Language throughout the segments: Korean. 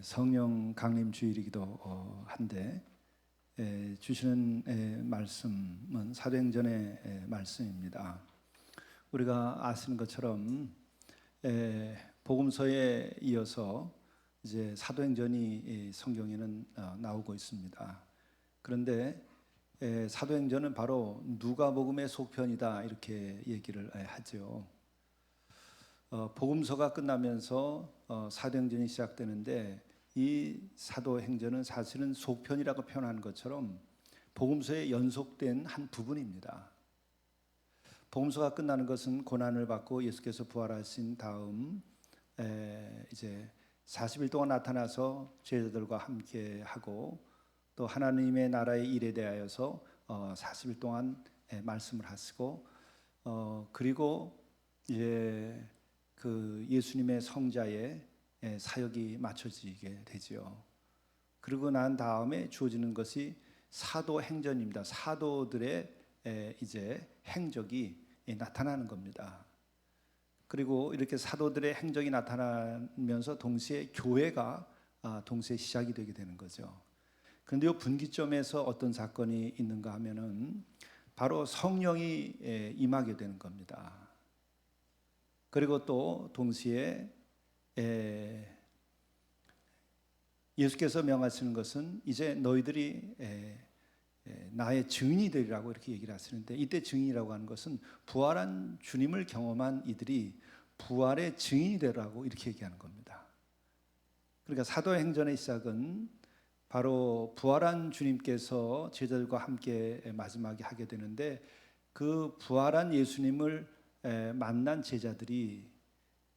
성령 강림 주일이기도 한데 주시는 말씀은 사도행전의 말씀입니다. 우리가 아시는 것처럼 복음서에 이어서 이제 사도행전이 성경에는 나오고 있습니다. 그런데 사도행전은 바로 누가복음의 속편이다 이렇게 얘기를 하죠. 복음서가 끝나면서 사도행전이 시작되는데 이 사도행전은 사실은 속편이라고 표현하는 것처럼 복음서에 연속된 한 부분입니다. 복음서가 끝나는 것은 고난을 받고 예수께서 부활하신 다음 이제 40일 동안 나타나서 제자들과 함께 하고 또 하나님의 나라의 일에 대하여서 40일 동안 말씀을 하시고 그리고 이제 그 예수님의 성자의 사역이 맞춰지게 되지요. 그러고 난 다음에 주어지는 것이 사도행전입니다. 사도들의 이제 행적이 나타나는 겁니다. 그리고 이렇게 사도들의 행적이 나타나면서 동시에 교회가 동시에 시작이 되게 되는 거죠. 그런데 이 분기점에서 어떤 사건이 있는가 하면은 바로 성령이 임하게 되는 겁니다. 그리고 또 동시에 예수께서 명하시는 것은 이제 너희들이 나의 증인이 되리라고 이렇게 얘기를 하시는데, 이때 증인이라고 하는 것은 부활한 주님을 경험한 이들이 부활의 증인이 되라고 이렇게 얘기하는 겁니다. 그러니까 사도행전의 시작은 바로 부활한 주님께서 제자들과 함께 마지막에 하게 되는데, 그 부활한 예수님을 만난 제자들이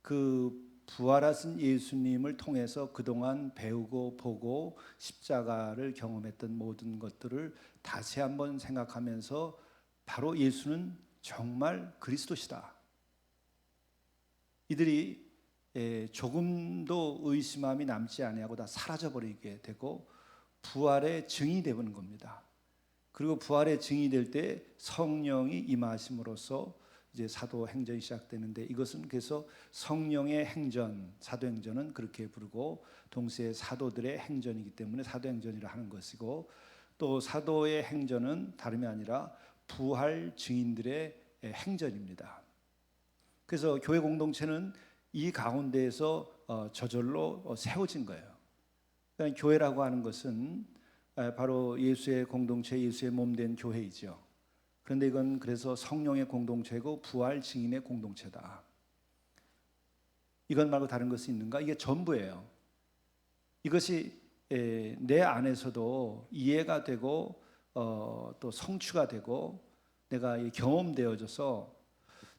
그 부활하신 예수님을 통해서 그동안 배우고 보고 십자가를 경험했던 모든 것들을 다시 한번 생각하면서 바로 예수는 정말 그리스도시다. 이들이 조금도 의심함이 남지 아니하고 다 사라져버리게 되고 부활의 증인이 되는 겁니다. 그리고 부활의 증인이 될 때 성령이 임하심으로써 이제 사도행전이 시작되는데, 이것은 그래서 성령의 행전, 사도행전은 그렇게 부르고 동시에 사도들의 행전이기 때문에 사도행전이라 하는 것이고, 또 사도의 행전은 다름이 아니라 부활 증인들의 행전입니다. 그래서 교회 공동체는 이 가운데에서 저절로 세워진 거예요. 그러니까 교회라고 하는 것은 바로 예수의 공동체, 예수의 몸된 교회이죠. 그런데 이건 그래서 성령의 공동체고 부활 증인의 공동체다. 이것 말고 다른 것이 있는가? 이게 전부예요. 이것이 내 안에서도 이해가 되고 또 성취가 되고 내가 경험되어져서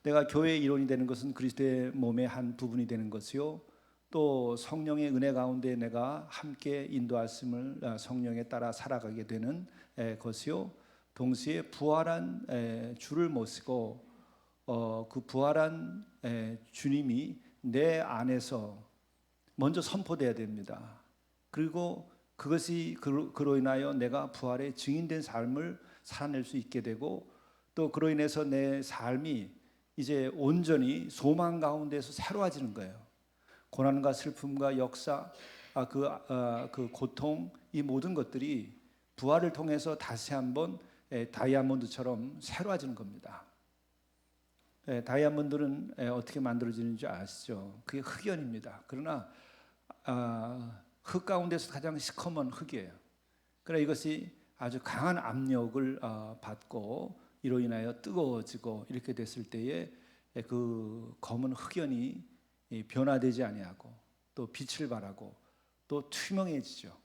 내가 교회의 일원이 되는 것은 그리스도의 몸의 한 부분이 되는 것이요, 또 성령의 은혜 가운데 내가 함께 인도하심을 성령에 따라 살아가게 되는 것이요, 동시에 부활한 주를 모시고 그 부활한 주님이 내 안에서 먼저 선포돼야 됩니다. 그리고 그것이 그로 인하여 내가 부활의 증인된 삶을 살아낼 수 있게 되고, 또 그로 인해서 내 삶이 이제 온전히 소망 가운데서 새로워지는 거예요. 고난과 슬픔과 역사, 그 고통, 이 모든 것들이 부활을 통해서 다시 한번 다이아몬드처럼 새로워지는 겁니다. 다이아몬드는 어떻게 만들어지는지 아시죠? 그게 흑연입니다. 그러나 흙 가운데서 가장 시커먼 흙이에요. 그러나 이것이 아주 강한 압력을 받고 이로 인하여 뜨거워지고 이렇게 됐을 때에 그 검은 흑연이 변화되지 아니하고 또 빛을 발하고 또 투명해지죠.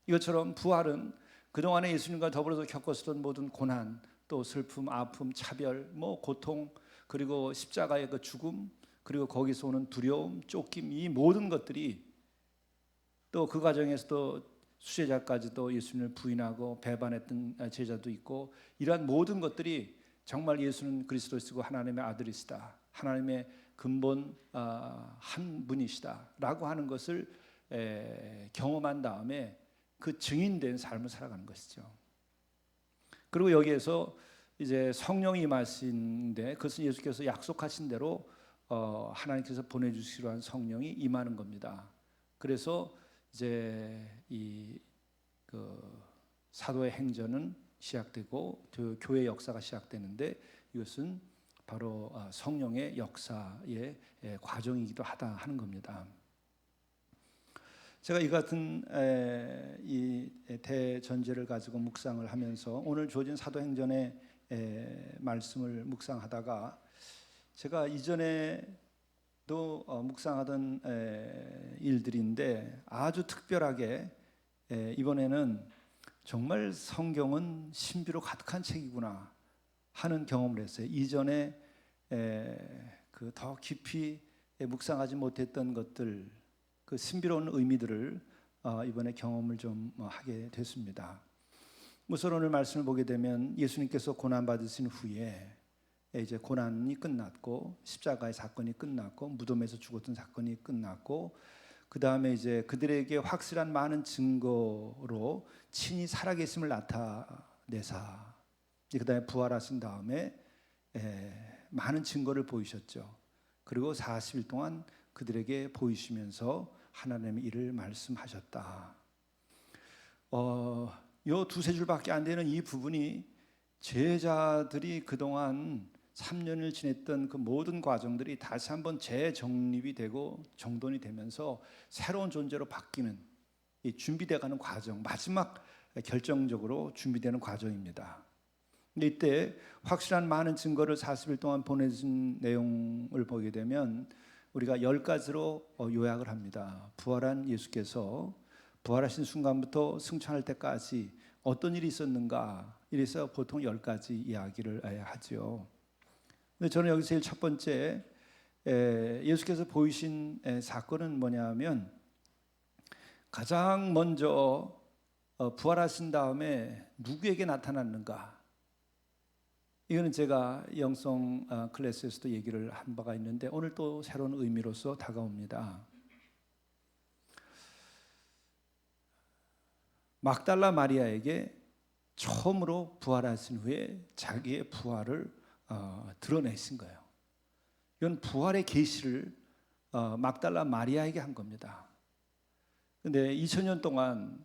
이것처럼 부활은 그동안에 예수님과 더불어서 겪었던 모든 고난, 또 슬픔, 아픔, 차별, 고통, 그리고 십자가의 그 죽음, 그리고 거기서 오는 두려움, 쫓김, 이 모든 것들이, 또 그 과정에서 또 수제자까지도 예수님을 부인하고 배반했던 제자도 있고, 이러한 모든 것들이 정말 예수는 그리스도시고 하나님의 아들이시다, 하나님의 근본 한 분이시다 라고 하는 것을 경험한 다음에 그 증인된 삶을 살아가는 것이죠. 그리고 여기에서 이제 성령이 임하신데, 그것은 예수께서 약속하신 대로 하나님께서 보내주시기로 한 성령이 임하는 겁니다. 그래서 이제 사도의 행전은 시작되고 교회 역사가 시작되는데 이것은 바로 성령의 역사의 과정이기도 하다 하는 겁니다. 제가 이 같은 이 대전제를 가지고 묵상을 하면서 오늘 주어진 사도행전의 말씀을 묵상하다가 제가 이전에도 묵상하던 일들인데 아주 특별하게 이번에는 정말 성경은 신비로 가득한 책이구나 하는 경험을 했어요. 이전에 더 깊이 묵상하지 못했던 것들, 그 신비로운 의미들을 이번에 경험을 좀 하게 됐습니다. 우선 오늘 말씀을 보게 되면 예수님께서 고난 받으신 후에 이제 고난이 끝났고 십자가의 사건이 끝났고 무덤에서 죽었던 사건이 끝났고 그 다음에 이제 그들에게 확실한 많은 증거로 친히 살아계심을 나타내사 그 다음에 부활하신 다음에 많은 증거를 보이셨죠. 그리고 40일 동안 그들에게 보이시면서 하나님의 일을 말씀하셨다. 요 두세 줄밖에 안 되는 이 부분이 제자들이 그동안 3년을 지냈던 그 모든 과정들이 다시 한번 재정립이 되고 정돈이 되면서 새로운 존재로 바뀌는 이 준비돼가는 과정, 마지막 결정적으로 준비되는 과정입니다. 근데 이때 확실한 많은 증거를 40일 동안 보내준 내용을 보게 되면 우리가 10가지로 요약을 합니다. 부활한 예수께서 부활하신 순간부터 승천할 때까지 어떤 일이 있었는가, 이래서 보통 10가지 이야기를 하죠. 근데 저는 여기서 제일 첫 번째 예수께서 보이신 사건은 뭐냐면 가장 먼저 부활하신 다음에 누구에게 나타났는가, 이거는 제가 영성 클래스에서도 얘기를 한 바가 있는데 오늘 또 새로운 의미로서 다가옵니다. 막달라 마리아에게 처음으로 부활하신 후에 자기의 부활을 드러내신 거예요. 이건 부활의 계시를 막달라 마리아에게 한 겁니다. 그런데 2000년 동안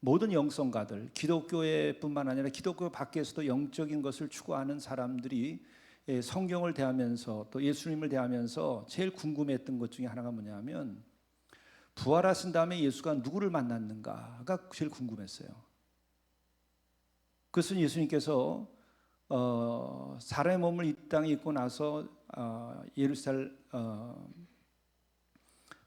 모든 영성가들, 기독교회뿐만 아니라 기독교 밖에서도 영적인 것을 추구하는 사람들이 성경을 대하면서 또 예수님을 대하면서 제일 궁금했던 것 중에 하나가 뭐냐면 부활하신 다음에 예수가 누구를 만났는가가 제일 궁금했어요. 그것은 예수님께서 사람의 몸을 이 땅에 입고 나서 예루살렘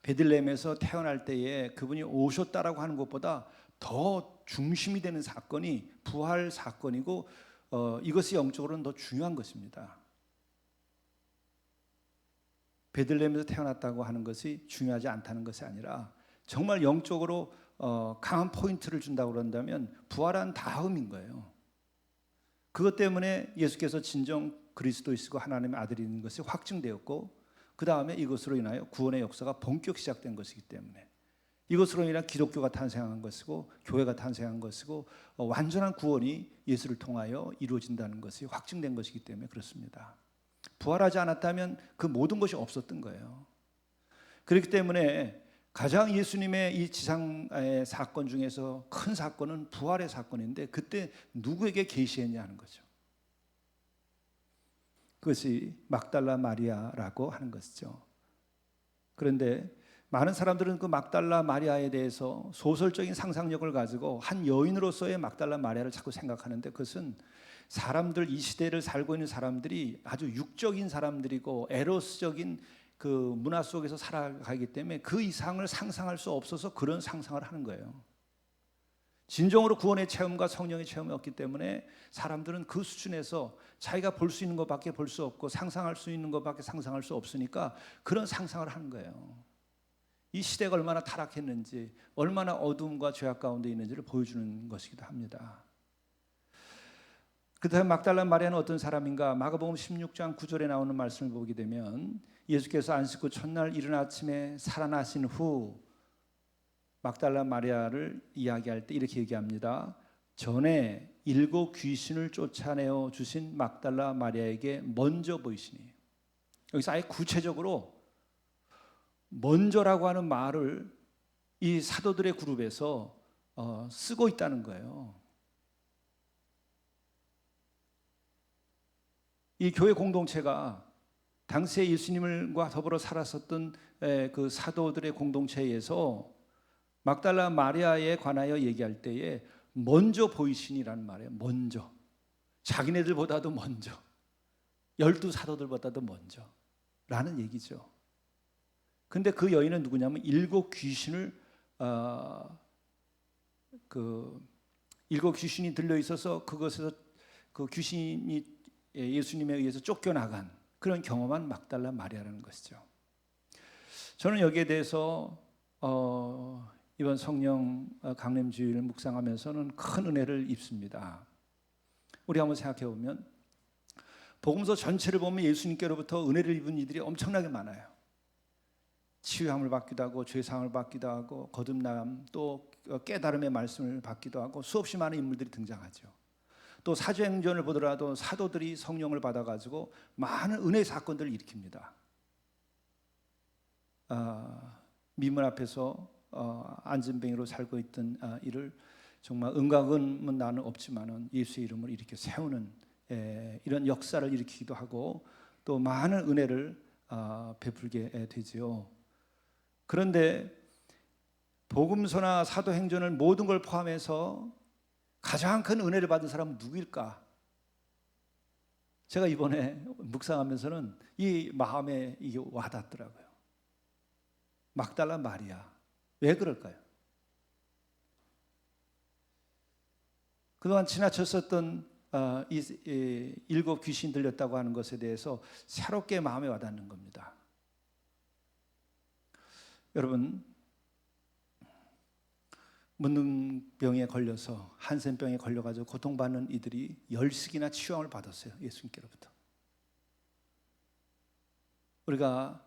베들레헴에서 태어날 때에 그분이 오셨다라고 하는 것보다 더 중심이 되는 사건이 부활 사건이고 이것이 영적으로는 더 중요한 것입니다. 베들레헴에서 태어났다고 하는 것이 중요하지 않다는 것이 아니라 정말 영적으로 강한 포인트를 준다고 그런다면 부활한 다음인 거예요. 그것 때문에 예수께서 진정 그리스도이시고 하나님의 아들인 것이 확증되었고 그 다음에 이것으로 인하여 구원의 역사가 본격 시작된 것이기 때문에 이것으로 인해 기독교가 탄생한 것이고 교회가 탄생한 것이고 완전한 구원이 예수를 통하여 이루어진다는 것이 확증된 것이기 때문에 그렇습니다. 부활하지 않았다면 그 모든 것이 없었던 거예요. 그렇기 때문에 가장 예수님의 이 지상의 사건 중에서 큰 사건은 부활의 사건인데 그때 누구에게 계시했냐 하는 거죠. 그것이 막달라 마리아라고 하는 것이죠. 그런데 많은 사람들은 그 막달라 마리아에 대해서 소설적인 상상력을 가지고 한 여인으로서의 막달라 마리아를 자꾸 생각하는데 그것은 사람들, 이 시대를 살고 있는 사람들이 아주 육적인 사람들이고 에로스적인 그 문화 속에서 살아가기 때문에 그 이상을 상상할 수 없어서 그런 상상을 하는 거예요. 진정으로 구원의 체험과 성령의 체험이 없기 때문에 사람들은 그 수준에서 자기가 볼 수 있는 것밖에 볼 수 없고 상상할 수 있는 것밖에 상상할 수 없으니까 그런 상상을 하는 거예요. 이 시대가 얼마나 타락했는지, 얼마나 어둠과 죄악 가운데 있는지를 보여주는 것이기도 합니다. 그 다음에 막달라 마리아는 어떤 사람인가? 마가복음 16장 9절에 나오는 말씀을 보게 되면 예수께서 안식 후 첫날 이른 아침에 살아나신 후 막달라 마리아를 이야기할 때 이렇게 얘기합니다. 전에 7 귀신을 쫓아내어 주신 막달라 마리아에게 먼저 보이시니, 여기서 아예 구체적으로 먼저라고 하는 말을 이 사도들의 그룹에서 쓰고 있다는 거예요. 이 교회 공동체가 당시에 예수님과 더불어 살았었던 그 사도들의 공동체에서 막달라 마리아에 관하여 얘기할 때에 먼저 보이신이라는 말이에요. 먼저. 자기네들보다도 먼저. 12사도들보다도 먼저. 라는 얘기죠. 근데 그 여인은 누구냐면 7 귀신을 일곱 귀신이 들려 있어서 그것에서 그 귀신이 예수님에 의해서 쫓겨나간 그런 경험한 막달라 마리아라는 것이죠. 저는 여기에 대해서 이번 성령 강림 주일을 묵상하면서는 큰 은혜를 입습니다. 우리 한번 생각해 보면 복음서 전체를 보면 예수님께로부터 은혜를 입은 이들이 엄청나게 많아요. 치유함을 받기도 하고 죄사함을 받기도 하고 거듭남 또 깨달음의 말씀을 받기도 하고 수없이 많은 인물들이 등장하죠. 또 사도행전을 보더라도 사도들이 성령을 받아가지고 많은 은혜 사건들을 일으킵니다. 미문 앞에서 안진뱅이로 살고 있던 이를 정말 은과금은 나는 없지만은 예수의 이름을 이렇게 세우는 이런 역사를 일으키기도 하고 또 많은 은혜를 베풀게 되지요. 그런데 복음서나 사도행전을 모든 걸 포함해서 가장 큰 은혜를 받은 사람은 누구일까? 제가 이번에 묵상하면서는 이 마음에 이게 와닿더라고요. 막달라 마리아. 왜 그럴까요? 그동안 지나쳤었던 이 7 귀신 들렸다고 하는 것에 대해서 새롭게 마음에 와닿는 겁니다. 여러분, 문둥병에 걸려서 한센병에 걸려가지고 고통받는 이들이 10씩이나 치유함을 받았어요. 예수님께로부터. 우리가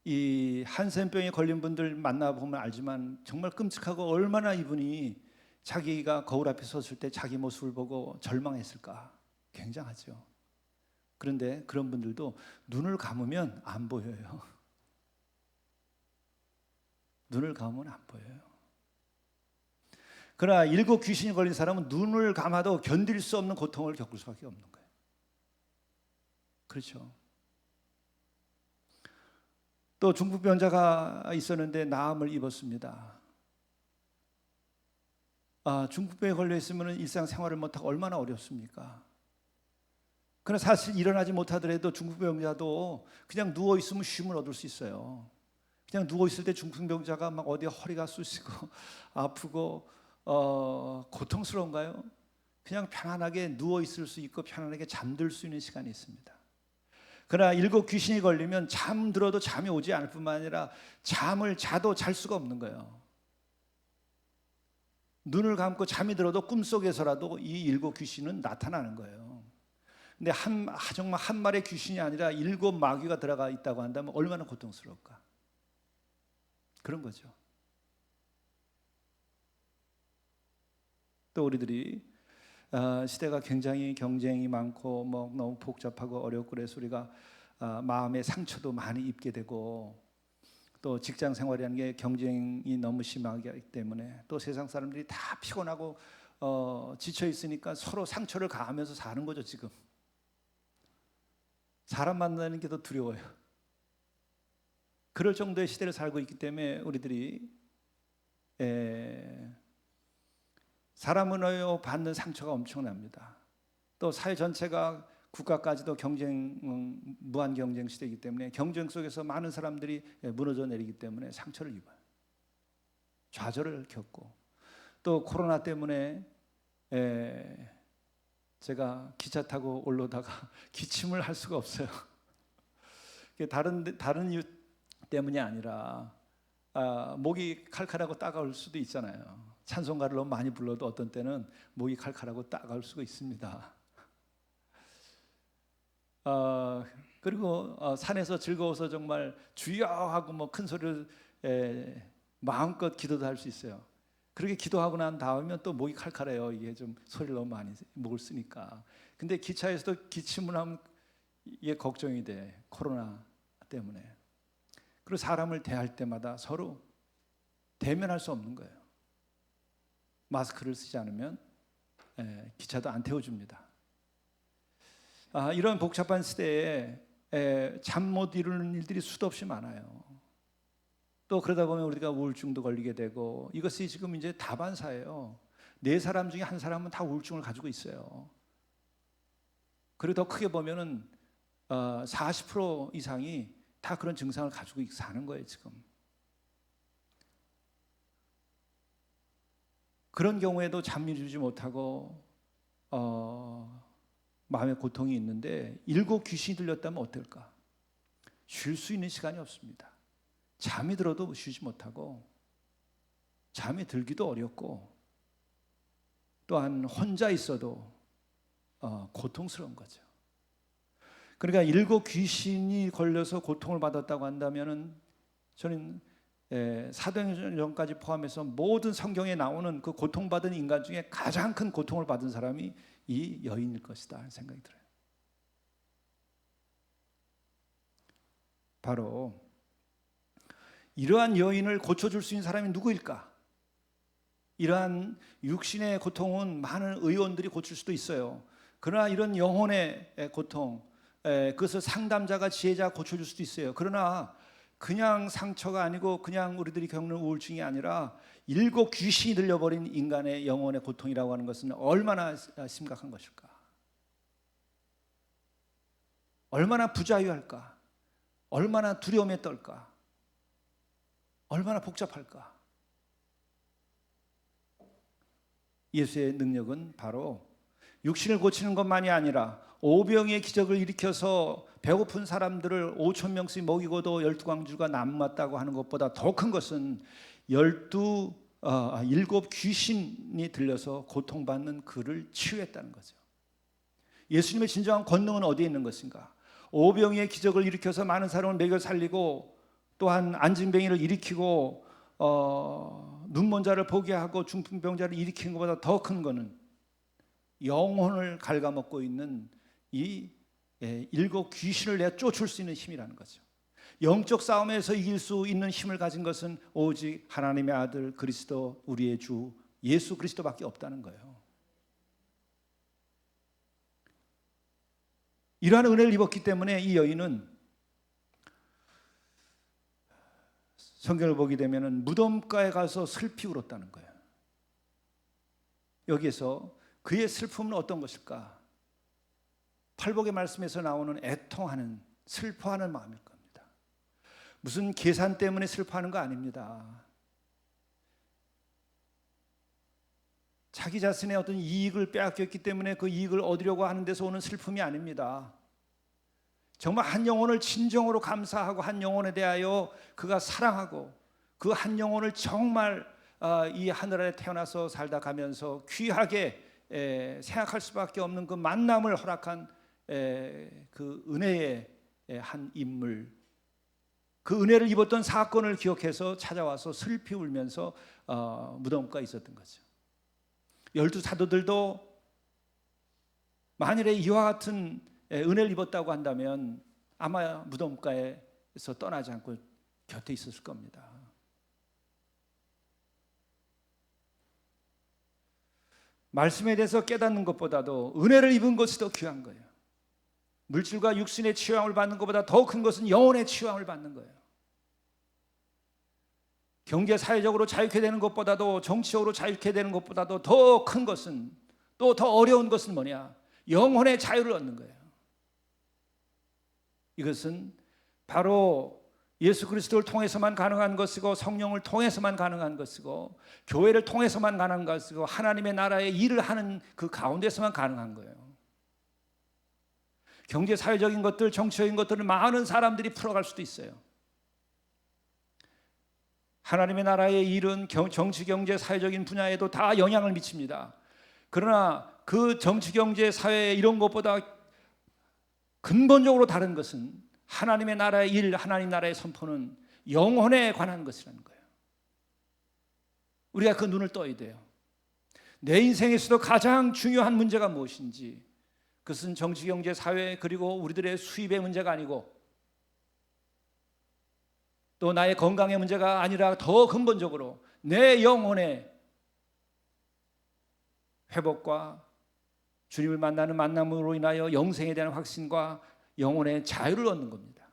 이 한센병에 걸린 분들 만나보면 알지만 정말 끔찍하고 얼마나 이분이 자기가 거울 앞에 섰을 때 자기 모습을 보고 절망했을까. 굉장하죠. 그런데 그런 분들도 눈을 감으면 안 보여요. 눈을 감으면 안 보여요. 그러나 7 귀신이 걸린 사람은 눈을 감아도 견딜 수 없는 고통을 겪을 수밖에 없는 거예요. 그렇죠. 또 중풍병자가 있었는데 나음을 입었습니다. 중풍병에 걸려 있으면 일상생활을 못하고 얼마나 어렵습니까? 그러나 사실 일어나지 못하더라도 중풍병자도 그냥 누워 있으면 쉼을 얻을 수 있어요. 그냥 누워 있을 때 중풍병자가 막 어디 허리가 쑤시고 아프고 고통스러운가요? 그냥 편안하게 누워 있을 수 있고 편안하게 잠들 수 있는 시간이 있습니다. 그러나 7 귀신이 걸리면 잠들어도 잠이 오지 않을 뿐만 아니라 잠을 자도 잘 수가 없는 거예요. 눈을 감고 잠이 들어도 꿈속에서라도 이 7 귀신은 나타나는 거예요. 근데 정말 한 마리의 귀신이 아니라 7 마귀가 들어가 있다고 한다면 얼마나 고통스러울까? 그런 거죠. 또 우리들이 시대가 굉장히 경쟁이 많고 뭐 너무 복잡하고 어렵고 그래서 우리가 마음의 상처도 많이 입게 되고 또 직장 생활이라는 게 경쟁이 너무 심하기 때문에 또 세상 사람들이 다 피곤하고 지쳐 있으니까 서로 상처를 가하면서 사는 거죠. 지금 사람 만나는 게 더 두려워요. 그럴 정도의 시대를 살고 있기 때문에 우리들이 사람을 받는 상처가 엄청납니다. 또 사회 전체가 국가까지도 무한 경쟁 시대이기 때문에 경쟁 속에서 많은 사람들이 무너져 내리기 때문에 상처를 입어요. 좌절을 겪고 또 코로나 때문에 제가 기차 타고 올라오다가 기침을 할 수가 없어요. 다른 이유 때문이 아니라 목이 칼칼하고 따가울 수도 있잖아요. 찬송가를 너무 많이 불러도 어떤 때는 목이 칼칼하고 따가울 수가 있습니다. 그리고 산에서 즐거워서 정말 주여 하고 뭐 큰 소리를 마음껏 기도도 할 수 있어요. 그렇게 기도하고 난 다음에 또 목이 칼칼해요. 이게 좀 소리를 너무 많이 목을 쓰니까. 근데 기차에서도 기침을 하면 이게 걱정이 돼. 코로나 때문에. 그리고 사람을 대할 때마다 서로 대면할 수 없는 거예요. 마스크를 쓰지 않으면 기차도 안 태워줍니다. 이런 복잡한 시대에 잠 못 이루는 일들이 수도 없이 많아요. 또 그러다 보면 우리가 우울증도 걸리게 되고, 이것이 지금 이제 다반사예요. 4사람 중에 1사람은 다 우울증을 가지고 있어요. 그리고 더 크게 보면은 40% 이상이 다 그런 증상을 가지고 사는 거예요 지금. 그런 경우에도 잠을 이루지 못하고 마음의 고통이 있는데, 일곱 귀신이 들렸다면 어떨까? 쉴 수 있는 시간이 없습니다. 잠이 들어도 쉬지 못하고, 잠이 들기도 어렵고, 또한 혼자 있어도 고통스러운 거죠. 그러니까 일곱 귀신이 걸려서 고통을 받았다고 한다면은, 저는 사도행전까지 포함해서 모든 성경에 나오는 그 고통받은 인간 중에 가장 큰 고통을 받은 사람이 이 여인일 것이다 하는 생각이 들어요. 바로 이러한 여인을 고쳐줄 수 있는 사람이 누구일까? 이러한 육신의 고통은 많은 의원들이 고칠 수도 있어요. 그러나 이런 영혼의 고통, 그것을 상담자가, 지혜자가 고쳐줄 수도 있어요. 그러나 그냥 상처가 아니고 그냥 우리들이 겪는 우울증이 아니라 일곱 귀신이 들려버린 인간의 영혼의 고통이라고 하는 것은 얼마나 심각한 것일까? 얼마나 부자유할까? 얼마나 두려움에 떨까? 얼마나 복잡할까? 예수의 능력은 바로 육신을 고치는 것만이 아니라 오병이의 기적을 일으켜서 배고픈 사람들을 5,000명씩 먹이고도 12광주가 남았다고 하는 것보다 더 큰 것은 일곱 귀신이 들려서 고통받는 그를 치유했다는 거죠. 예수님의 진정한 권능은 어디에 있는 것인가? 오병이의 기적을 일으켜서 많은 사람을 먹여 살리고, 또한 안진뱅이를 일으키고 눈먼 자를 보게 하고 중풍병자를 일으키는 것보다 더 큰 것은 영혼을 갉아먹고 있는 이 일곱 귀신을 내가 쫓을 수 있는 힘이라는 거죠. 영적 싸움에서 이길 수 있는 힘을 가진 것은 오직 하나님의 아들 그리스도, 우리의 주 예수 그리스도밖에 없다는 거예요. 이러한 은혜를 입었기 때문에 이 여인은 성경을 보게 되면 무덤가에 가서 슬피 울었다는 거예요. 여기에서 그의 슬픔은 어떤 것일까? 팔복의 말씀에서 나오는 애통하는, 슬퍼하는 마음일 겁니다. 무슨 계산 때문에 슬퍼하는 거 아닙니다. 자기 자신의 어떤 이익을 빼앗겼기 때문에 그 이익을 얻으려고 하는 데서 오는 슬픔이 아닙니다. 정말 한 영혼을 진정으로 감사하고 한 영혼에 대하여 그가 사랑하고 그 한 영혼을 정말 이 하늘 아래 태어나서 살다 가면서 귀하게 생각할 수밖에 없는 그 만남을 허락한 그 은혜의 한 인물, 그 은혜를 입었던 사건을 기억해서 찾아와서 슬피 울면서 무덤가에 있었던 거죠. 12사도들도 만일에 이와 같은 은혜를 입었다고 한다면 아마 무덤가에서 떠나지 않고 곁에 있었을 겁니다. 말씀에 대해서 깨닫는 것보다도 은혜를 입은 것이 더 귀한 거예요. 물질과 육신의 치유함을 받는 것보다 더 큰 것은 영혼의 치유함을 받는 거예요. 경제 사회적으로 자유케 되는 것보다도, 정치적으로 자유케 되는 것보다도 더 큰 것은, 또 더 어려운 것은 뭐냐? 영혼의 자유를 얻는 거예요. 이것은 바로 예수 그리스도를 통해서만 가능한 것이고, 성령을 통해서만 가능한 것이고, 교회를 통해서만 가능한 것이고, 하나님의 나라의 일을 하는 그 가운데서만 가능한 거예요. 경제 사회적인 것들, 정치적인 것들을 많은 사람들이 풀어갈 수도 있어요. 하나님의 나라의 일은 정치, 경제, 사회적인 분야에도 다 영향을 미칩니다. 그러나 그 정치, 경제, 사회 이런 것보다 근본적으로 다른 것은 하나님의 나라의 일, 하나님 나라의 선포는 영혼에 관한 것이라는 거예요. 우리가 그 눈을 떠야 돼요. 내 인생에서도 가장 중요한 문제가 무엇인지, 그것은 정치, 경제, 사회, 그리고 우리들의 수입의 문제가 아니고, 또 나의 건강의 문제가 아니라 더 근본적으로 내 영혼의 회복과 주님을 만나는 만남으로 인하여 영생에 대한 확신과 영혼의 자유를 얻는 겁니다.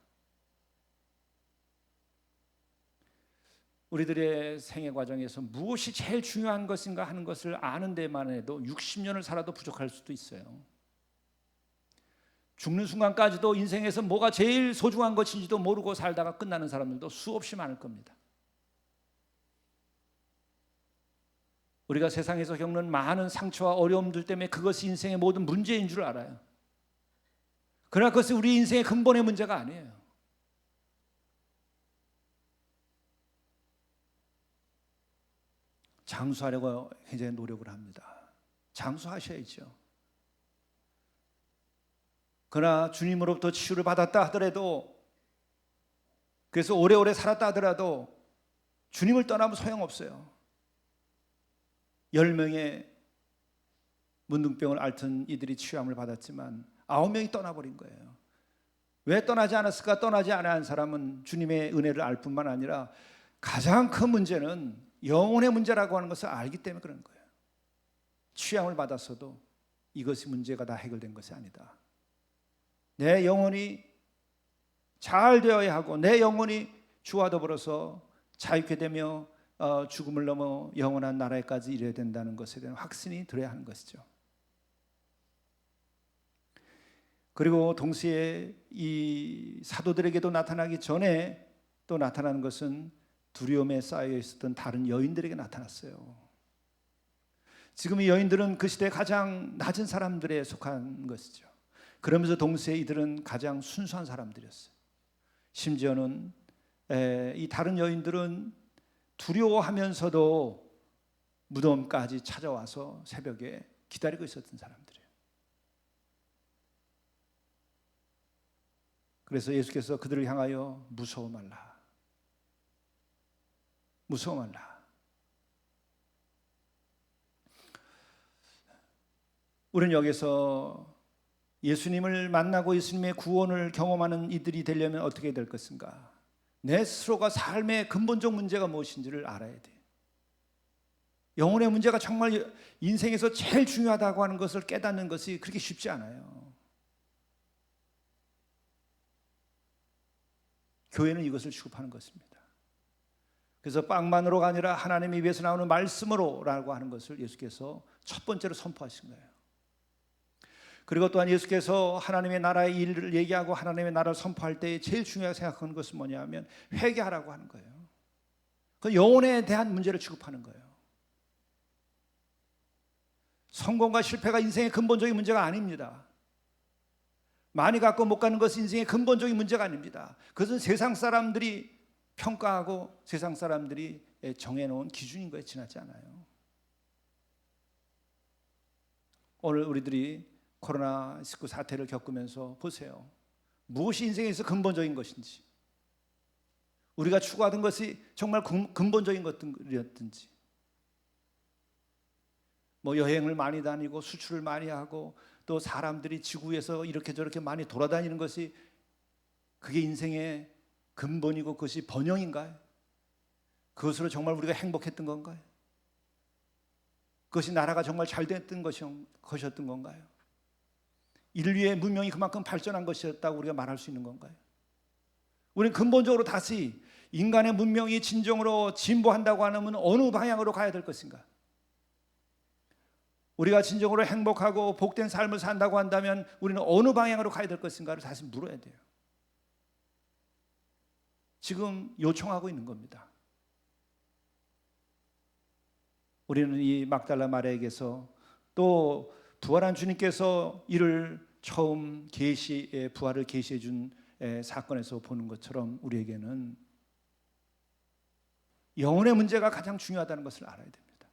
우리들의 생애 과정에서 무엇이 제일 중요한 것인가 하는 것을 아는 데만 해도 60년을 살아도 부족할 수도 있어요. 죽는 순간까지도 인생에서 뭐가 제일 소중한 것인지도 모르고 살다가 끝나는 사람들도 수없이 많을 겁니다. 우리가 세상에서 겪는 많은 상처와 어려움들 때문에 그것이 인생의 모든 문제인 줄 알아요. 그러나 그것이 우리 인생의 근본의 문제가 아니에요. 장수하려고 굉장히 노력을 합니다. 장수하셔야죠. 그러나 주님으로부터 치유를 받았다 하더라도, 그래서 오래오래 살았다 하더라도 주님을 떠나면 소용없어요. 10명의 문둥병을 앓던 이들이 치유함을 받았지만 9명이 떠나버린 거예요. 왜 떠나지 않았을까? 떠나지 않은 사람은 주님의 은혜를 알 뿐만 아니라 가장 큰 문제는 영혼의 문제라고 하는 것을 알기 때문에 그런 거예요. 치유함을 받았어도 이것이 문제가 다 해결된 것이 아니다. 내 영혼이 잘 되어야 하고 내 영혼이 주와 더불어서 자유케 되며 죽음을 넘어 영원한 나라에까지 이르러야 된다는 것에 대한 확신이 들어야 하는 것이죠. 그리고 동시에 이 사도들에게도 나타나기 전에 또 나타나는 것은 두려움에 쌓여 있었던 다른 여인들에게 나타났어요. 지금 이 여인들은 그 시대 가장 낮은 사람들에 속한 것이죠. 그러면서 동시에 이들은 가장 순수한 사람들이었어요. 심지어는 이 다른 여인들은 두려워하면서도 무덤까지 찾아와서 새벽에 기다리고 있었던 사람들이에요. 그래서 예수께서 그들을 향하여 무서워 말라, 무서워 말라. 우리는 여기서 예수님을 만나고 예수님의 구원을 경험하는 이들이 되려면 어떻게 될 것인가? 내 스스로가 삶의 근본적 문제가 무엇인지를 알아야 돼. 영혼의 문제가 정말 인생에서 제일 중요하다고 하는 것을 깨닫는 것이 그렇게 쉽지 않아요. 교회는 이것을 취급하는 것입니다. 그래서 빵만으로가 아니라 하나님의 입에서 나오는 말씀으로라고 하는 것을 예수께서 첫 번째로 선포하신 거예요. 그리고 또한 예수께서 하나님의 나라의 일을 얘기하고 하나님의 나라를 선포할 때 제일 중요하게 생각하는 것은 뭐냐면 회개하라고 하는 거예요. 그 영혼에 대한 문제를 취급하는 거예요. 성공과 실패가 인생의 근본적인 문제가 아닙니다. 많이 갖고 못 가는 것은 인생의 근본적인 문제가 아닙니다. 그것은 세상 사람들이 평가하고 세상 사람들이 정해놓은 기준인 거에 지나지 않아요. 오늘 우리들이 코로나19 사태를 겪으면서 보세요. 무엇이 인생에서 근본적인 것인지, 우리가 추구하던 것이 정말 근본적인 것들이었든지, 뭐 여행을 많이 다니고 수출을 많이 하고 또 사람들이 지구에서 이렇게 저렇게 많이 돌아다니는 것이 그게 인생의 근본이고 그것이 번영인가요? 그것으로 정말 우리가 행복했던 건가요? 그것이 나라가 정말 잘 됐던 것이었던 건가요? 인류의 문명이 그만큼 발전한 것이었다고 우리가 말할 수 있는 건가요? 우리는 근본적으로 다시 인간의 문명이 진정으로 진보한다고 하면 어느 방향으로 가야 될 것인가? 우리가 진정으로 행복하고 복된 삶을 산다고 한다면 우리는 어느 방향으로 가야 될 것인가를 다시 물어야 돼요. 지금 요청하고 있는 겁니다. 우리는 이 막달라 마리아에게서 또 부활한 주님께서 이를 처음 부활을 계시해 준 사건에서 보는 것처럼 우리에게는 영혼의 문제가 가장 중요하다는 것을 알아야 됩니다.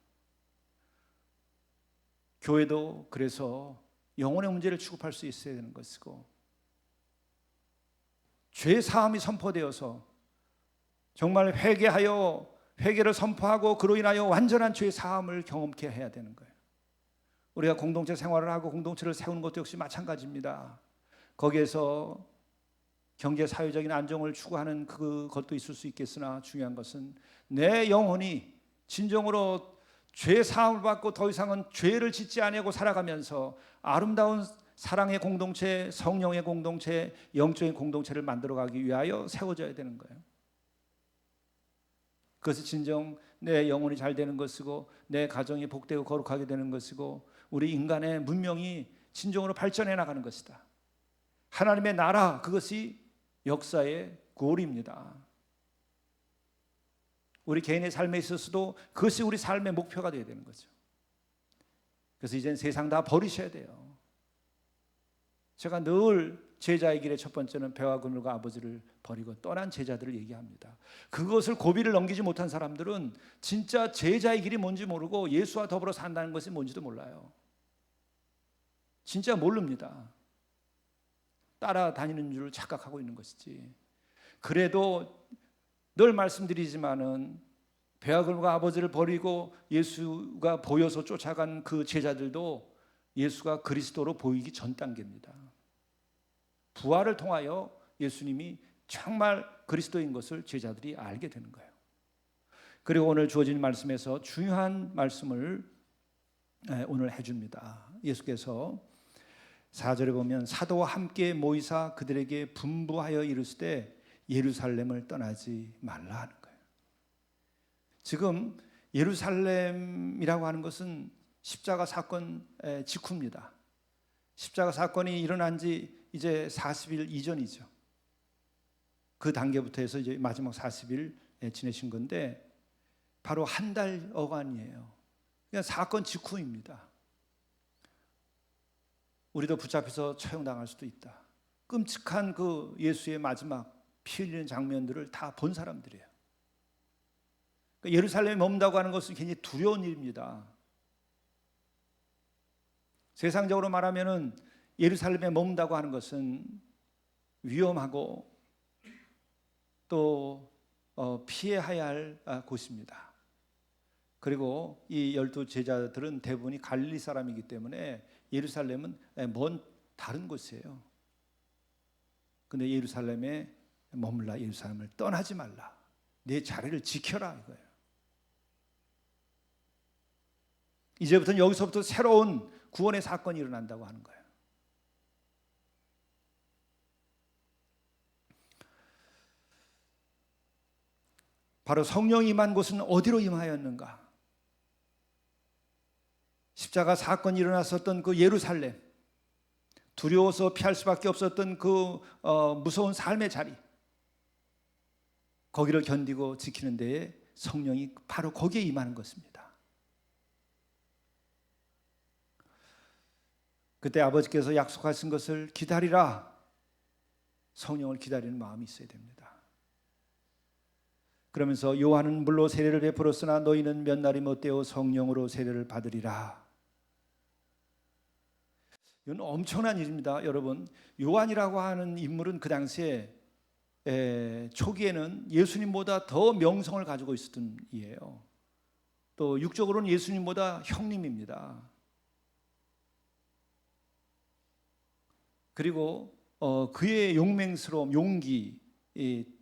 교회도 그래서 영혼의 문제를 취급할 수 있어야 되는 것이고, 죄 사함이 선포되어서 정말 회개를 선포하고 그로 인하여 완전한 죄 사함을 경험케 해야 되는 거예요. 우리가 공동체 생활을 하고 공동체를 세우는 것도 역시 마찬가지입니다. 거기에서 경제 사회적인 안정을 추구하는 그것도 있을 수 있겠으나 중요한 것은 내 영혼이 진정으로 죄 사함을 받고 더 이상은 죄를 짓지 아니하고 살아가면서 아름다운 사랑의 공동체, 성령의 공동체, 영적인 공동체를 만들어가기 위하여 세워져야 되는 거예요. 그것이 진정 내 영혼이 잘 되는 것이고 내 가정이 복되고 거룩하게 되는 것이고 우리 인간의 문명이 진정으로 발전해 나가는 것이다. 하나님의 나라, 그것이 역사의 골입니다. 우리 개인의 삶에 있어서도 그것이 우리 삶의 목표가 되어야 되는 거죠. 그래서 이제는 세상 다 버리셔야 돼요. 제가 늘 제자의 길의 첫 번째는 배와 그늘과 아버지를 버리고 떠난 제자들을 얘기합니다. 그것을 고비를 넘기지 못한 사람들은 진짜 제자의 길이 뭔지 모르고 예수와 더불어 산다는 것이 뭔지도 몰라요. 진짜 모릅니다. 따라다니는 줄 착각하고 있는 것이지. 그래도 늘 말씀드리지만은 배와 그늘과 아버지를 버리고 예수가 보여서 쫓아간 그 제자들도 예수가 그리스도로 보이기 전 단계입니다. 부활을 통하여 예수님이 정말 그리스도인 것을 제자들이 알게 되는 거예요. 그리고 오늘 주어진 말씀에서 중요한 말씀을 오늘 해줍니다. 예수께서 4절에 보면 사도와 함께 모이사 그들에게 분부하여 이르시되 예루살렘을 떠나지 말라 하는 거예요. 지금 예루살렘이라고 하는 것은 십자가 사건 직후입니다. 십자가 사건이 일어난 지 이제 40일 이전이죠. 그 단계부터 해서 이제 마지막 40일 지내신 건데 바로 한 달 어간이에요. 그냥 사건 직후입니다. 우리도 붙잡혀서 처형당할 수도 있다. 끔찍한 그 예수의 마지막 피 흘리는 장면들을 다 본 사람들이에요. 그러니까 예루살렘에 머문다고 하는 것은 굉장히 두려운 일입니다. 세상적으로 말하면은 예루살렘에 머문다고 하는 것은 위험하고 또 피해야 할 곳입니다. 그리고 이 12 제자들은 대부분이 갈릴리 사람이기 때문에 예루살렘은 먼 다른 곳이에요. 근데 예루살렘에 머물라, 예루살렘을 떠나지 말라, 내 자리를 지켜라 이거예요. 이제부터는 여기서부터 새로운 구원의 사건이 일어난다고 하는 거예요. 바로 성령이 임한 곳은 어디로 임하였는가? 십자가 사건이 일어났었던 그 예루살렘, 두려워서 피할 수밖에 없었던 그 무서운 삶의 자리, 거기를 견디고 지키는 데에 성령이 바로 거기에 임하는 것입니다. 그때 아버지께서 약속하신 것을 기다리라. 성령을 기다리는 마음이 있어야 됩니다. 그러면서 요한은 물로 세례를 베풀었으나 너희는 몇 날이 못되어 성령으로 세례를 받으리라. 이건 엄청난 일입니다. 여러분, 요한이라고 하는 인물은 그 당시에 초기에는 예수님보다 더 명성을 가지고 있었던 이에요. 또 육적으로는 예수님보다 형님입니다. 그리고 그의 용맹스러움, 용기,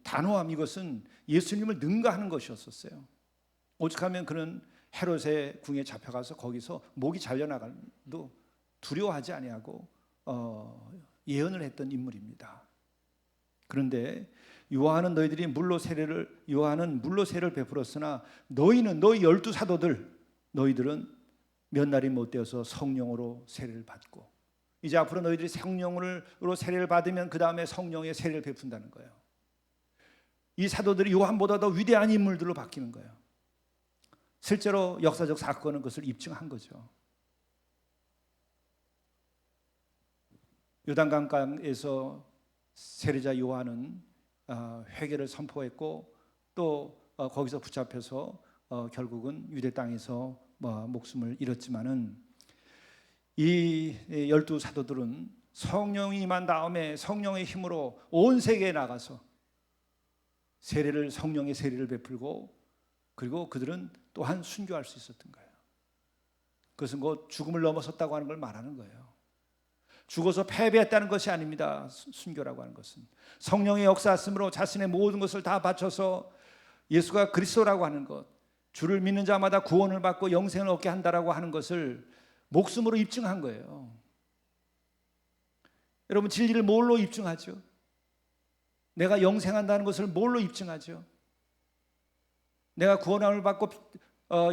단호함, 이것은 예수님을 능가하는 것이었어요. 오죽하면 그는 헤롯의 궁에 잡혀가서 거기서 목이 잘려나가도 두려워하지 아니하고 예언을 했던 인물입니다. 그런데 요한은 물로 세례를 베풀었으나 너희는, 너희 12 사도들, 너희들은 몇 날이 못 되어서 성령으로 세례를 받고, 이제 앞으로 너희들이 성령으로 세례를 받으면 그 다음에 성령의 세례를 베푼다는 거예요. 이 사도들이 요한보다 더 위대한 인물들로 바뀌는 거예요. 실제로 역사적 사건은 그것을 입증한 거죠. 요단강가에서 세례자 요한은 회개를 선포했고 또 거기서 붙잡혀서 결국은 유대 땅에서 목숨을 잃었지만은 이 12 사도들은 성령이 임한 다음에 성령의 힘으로 온 세계에 나가서 성령의 세례를 베풀고, 그리고 그들은 또한 순교할 수 있었던 거예요. 그것은 곧 죽음을 넘어섰다고 하는 걸 말하는 거예요. 죽어서 패배했다는 것이 아닙니다. 순교라고 하는 것은 성령의 역사하심으로 자신의 모든 것을 다 바쳐서 예수가 그리스도라고 하는 것, 주를 믿는 자마다 구원을 받고 영생을 얻게 한다라고 하는 것을 목숨으로 입증한 거예요. 여러분, 진리를 뭘로 입증하죠? 내가 영생한다는 것을 뭘로 입증하죠? 내가 구원함을 받고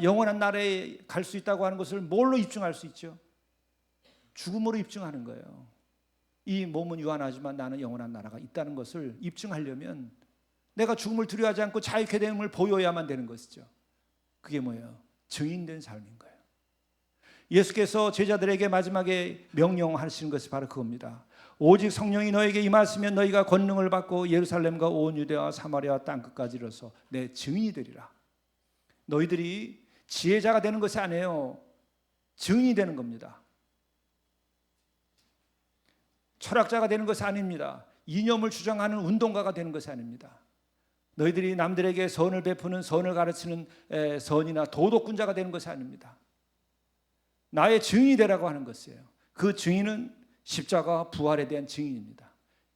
영원한 나라에 갈 수 있다고 하는 것을 뭘로 입증할 수 있죠? 죽음으로 입증하는 거예요. 이 몸은 유한하지만 나는 영원한 나라가 있다는 것을 입증하려면 내가 죽음을 두려워하지 않고 자유케 됨을 보여야만 되는 것이죠. 그게 뭐예요? 증인된 삶인 거예요. 예수께서 제자들에게 마지막에 명령하시는 것이 바로 그겁니다. 오직 성령이 너에게 임하시면 너희가 권능을 받고 예루살렘과 온 유대와 사마리아 땅끝까지 이르러서 내 증인이 되리라. 너희들이 지혜자가 되는 것이 아니에요. 증인이 되는 겁니다. 철학자가 되는 것이 아닙니다. 이념을 주장하는 운동가가 되는 것이 아닙니다. 너희들이 남들에게 선을 베푸는, 선을 가르치는 선이나 도덕군자가 되는 것이 아닙니다. 나의 증인이 되라고 하는 것이에요. 그 증인은 십자가 부활에 대한 증인입니다.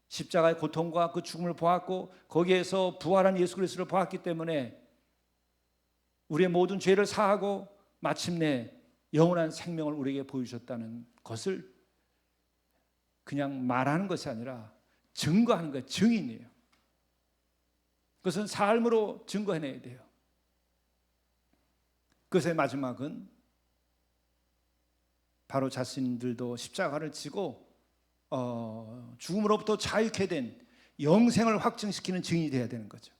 십자가의 고통과 그 죽음을 보았고 거기에서 부활한 예수 그리스도를 보았기 때문에 우리의 모든 죄를 사하고 마침내 영원한 생명을 우리에게 보여주셨다는 것을 그냥 말하는 것이 아니라 증거하는 거예요. 증인이에요. 그것은 삶으로 증거해내야 돼요. 그것의 마지막은 바로 자신들도 십자가를 지고 죽음으로부터 자유케 된 영생을 확증시키는 증인이 되어야 되는 거죠.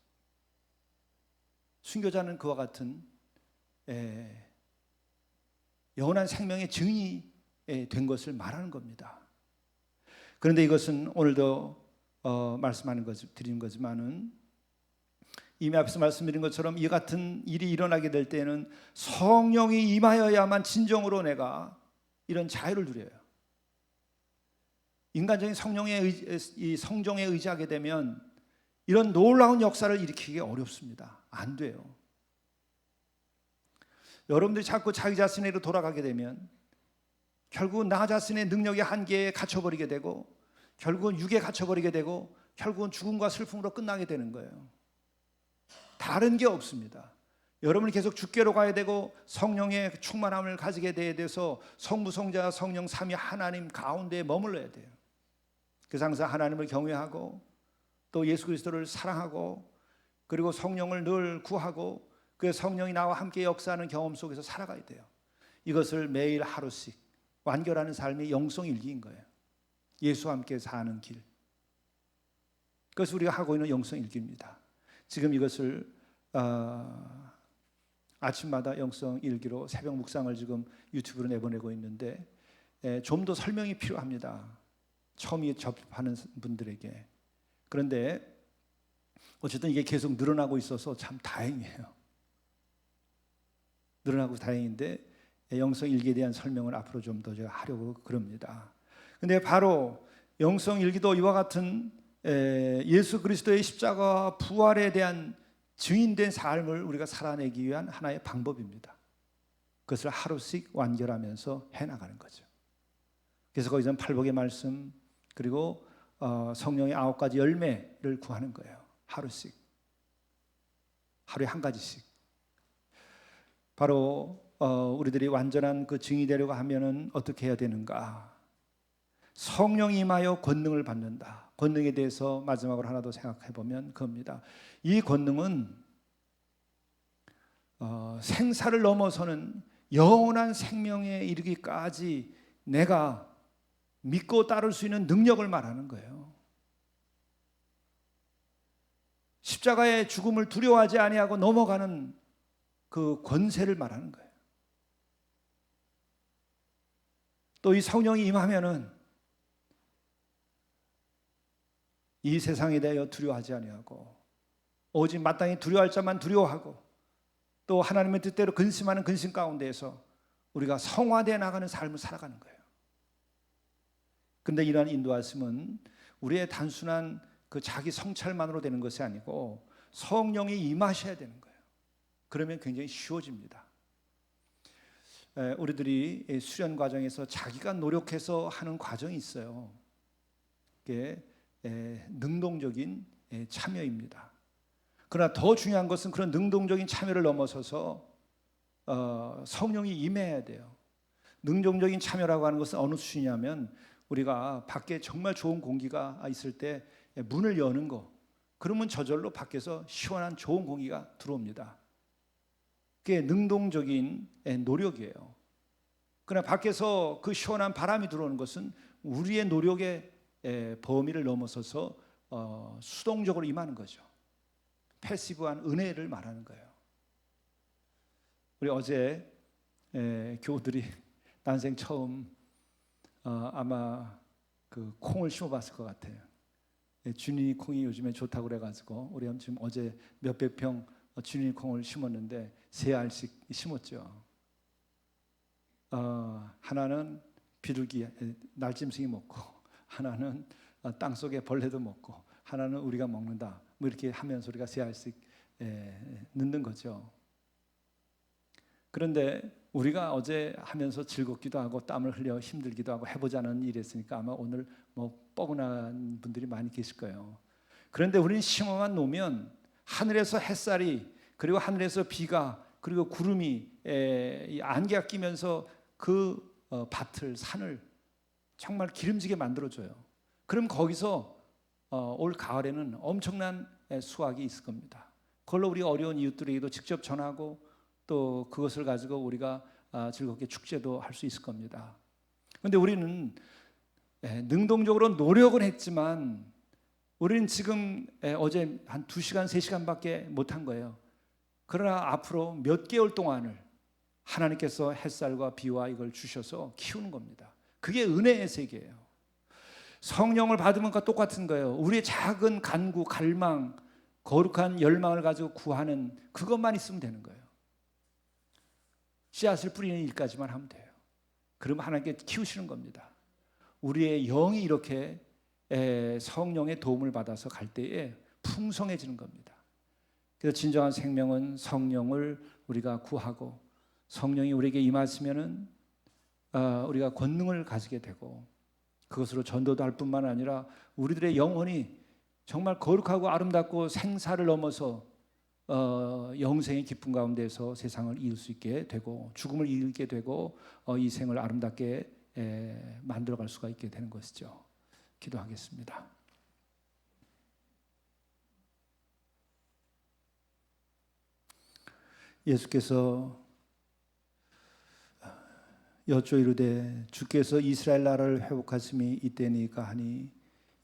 순교자는 그와 같은 영원한 생명의 증인이 된 것을 말하는 겁니다. 그런데 이것은 오늘도 말씀하는 것, 드리는 거지만은 이미 앞에서 말씀드린 것처럼 이 같은 일이 일어나게 될 때는 성령이 임하여야만 진정으로 내가 이런 자유를 누려요. 인간적인 이 성령에 의지하게 되면 이런 놀라운 역사를 일으키기 어렵습니다. 안 돼요. 여러분들이 자꾸 자기 자신으로 돌아가게 되면 결국은 나 자신의 능력의 한계에 갇혀버리게 되고 결국은 육에 갇혀버리게 되고 결국은 죽음과 슬픔으로 끝나게 되는 거예요. 다른 게 없습니다. 여러분이 계속 주께로 가야 되고 성령의 충만함을 가지게 돼서 성부, 성자, 성령 삼위 하나님 가운데에 머물러야 돼요. 그래서 항상 하나님을 경외하고 또 예수 그리스도를 사랑하고 그리고 성령을 늘 구하고 그 성령이 나와 함께 역사하는 경험 속에서 살아가야 돼요. 이것을 매일 하루씩 완결하는 삶이 영성일기인 거예요. 예수와 함께 사는 길. 그것이 우리가 하고 있는 영성일기입니다. 지금 이것을 아침마다 영성일기로 새벽 묵상을 지금 유튜브로 내보내고 있는데 좀 더 설명이 필요합니다. 처음 접하는 분들에게. 그런데 어쨌든 이게 계속 늘어나고 있어서 참 다행이에요. 늘어나고 다행인데 영성일기에 대한 설명을 앞으로 좀 더 제가 하려고 그럽니다. 근데 바로 영성일기도 이와 같은 예수 그리스도의 십자가와 부활에 대한 증인된 삶을 우리가 살아내기 위한 하나의 방법입니다. 그것을 하루씩 완결하면서 해나가는 거죠. 그래서 거기서는 팔복의 말씀 그리고 성령의 9가지 열매를 구하는 거예요. 하루씩. 하루에 한 가지씩. 바로 우리들이 완전한 그 증인이 되려고 하면은 어떻게 해야 되는가? 성령이 임하여 권능을 받는다. 권능에 대해서 마지막으로 하나 더 생각해 보면 그겁니다. 이 권능은 생사를 넘어서는 영원한 생명에 이르기까지 내가 믿고 따를 수 있는 능력을 말하는 거예요. 십자가의 죽음을 두려워하지 아니하고 넘어가는 그 권세를 말하는 거예요. 또 이 성령이 임하면은 이 세상에 대하여 두려워하지 아니하고 오직 마땅히 두려워할 자만 두려워하고 또 하나님의 뜻대로 근심하는 근심 가운데에서 우리가 성화되어 나가는 삶을 살아가는 거예요. 그런데 이러한 인도하심은 우리의 단순한 그 자기 성찰만으로 되는 것이 아니고 성령이 임하셔야 되는 거예요. 그러면 굉장히 쉬워집니다. 우리들이 수련 과정에서 자기가 노력해서 하는 과정이 있어요. 그게 능동적인 참여입니다. 그러나 더 중요한 것은 그런 능동적인 참여를 넘어서서 성령이 임해야 돼요. 능동적인 참여라고 하는 것은 어느 수준이냐면 우리가 밖에 정말 좋은 공기가 있을 때 문을 여는 거, 그러면 저절로 밖에서 시원한 좋은 공기가 들어옵니다. 그게 능동적인 노력이에요. 그러나 밖에서 그 시원한 바람이 들어오는 것은 우리의 노력의 범위를 넘어서서 수동적으로 임하는 거죠. 패시브한 은혜를 말하는 거예요. 우리 어제 교우들이 난생 처음 아마 그 콩을 심어봤을 것 같아요. 주니 콩이 요즘에 좋다고 그래가지고 우리 지금 어제 몇백 평 주니 콩을 심었는데 3알씩 심었죠. 하나는 비둘기 날짐승이 먹고, 하나는 땅속에 벌레도 먹고, 하나는 우리가 먹는다. 뭐 이렇게 하면서 우리가 3알씩 넣는 거죠. 그런데 우리가 어제 하면서 즐겁기도 하고 땀을 흘려 힘들기도 하고 해보자는 일이 있으니까 아마 오늘 뭐 뻐근한 분들이 많이 계실 거예요. 그런데 우리는 심어만 놓으면 하늘에서 햇살이, 그리고 하늘에서 비가, 그리고 구름이 안개가 끼면서 그 밭을, 산을 정말 기름지게 만들어줘요. 그럼 거기서 올 가을에는 엄청난 수확이 있을 겁니다. 그걸로 우리 어려운 이웃들에게도 직접 전하고 또 그것을 가지고 우리가 즐겁게 축제도 할 수 있을 겁니다. 그런데 우리는 능동적으로 노력은 했지만 우리는 지금 어제 한 2시간, 3시간밖에 못한 거예요. 그러나 앞으로 몇 개월 동안을 하나님께서 햇살과 비와 이걸 주셔서 키우는 겁니다. 그게 은혜의 세계예요. 성령을 받으면 똑같은 거예요. 우리의 작은 간구, 갈망, 거룩한 열망을 가지고 구하는 그것만 있으면 되는 거예요. 씨앗을 뿌리는 일까지만 하면 돼요. 그러면 하나님께 키우시는 겁니다. 우리의 영이 이렇게 성령의 도움을 받아서 갈 때에 풍성해지는 겁니다. 그래서 진정한 생명은 성령을 우리가 구하고 성령이 우리에게 임하시면은 우리가 권능을 가지게 되고 그것으로 전도도 할 뿐만 아니라 우리들의 영혼이 정말 거룩하고 아름답고 생사를 넘어서 영생의 기쁨 가운데서 세상을 이을 수 있게 되고 죽음을 이기게 되고 이 생을 아름답게 만들어갈 수가 있게 되는 것이죠. 기도하겠습니다. 예수께서 여쭈어 이르되 주께서 이스라엘 나라를 회복하심이 이때니까 하니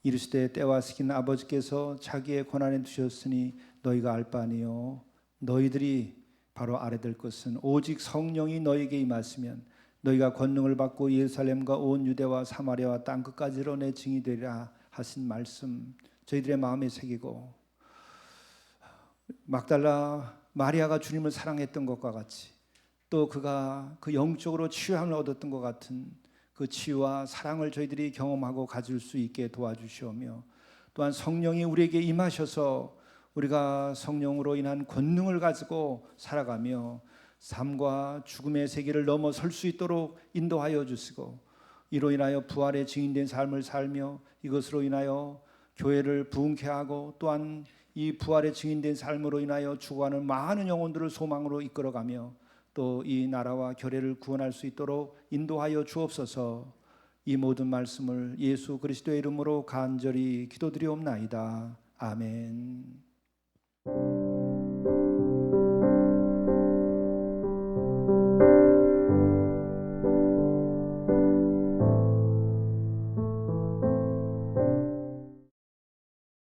이르시되 때와 시기는 아버지께서 자기의 권한에 두셨으니 너희가 알 바 아니요 너희들이 바로 알아야 될 것은 오직 성령이 너희에게 임하시면 너희가 권능을 받고 예루살렘과 온 유대와 사마리아와 땅 끝까지로 내 증인이 되리라 하신 말씀 저희들의 마음에 새기고 막달라 마리아가 주님을 사랑했던 것과 같이 또 그가 그 영적으로 치유함을 얻었던 것 같은 그 치유와 사랑을 저희들이 경험하고 가질 수 있게 도와주시오며 또한 성령이 우리에게 임하셔서 우리가 성령으로 인한 권능을 가지고 살아가며 삶과 죽음의 세계를 넘어설 수 있도록 인도하여 주시고 이로 인하여 부활의 증인된 삶을 살며 이것으로 인하여 교회를 부흥케 하고 또한 이 부활의 증인된 삶으로 인하여 죽어가는 많은 영혼들을 소망으로 이끌어가며 또 이 나라와 교회를 구원할 수 있도록 인도하여 주옵소서. 이 모든 말씀을 예수 그리스도의 이름으로 간절히 기도드리옵나이다. 아멘.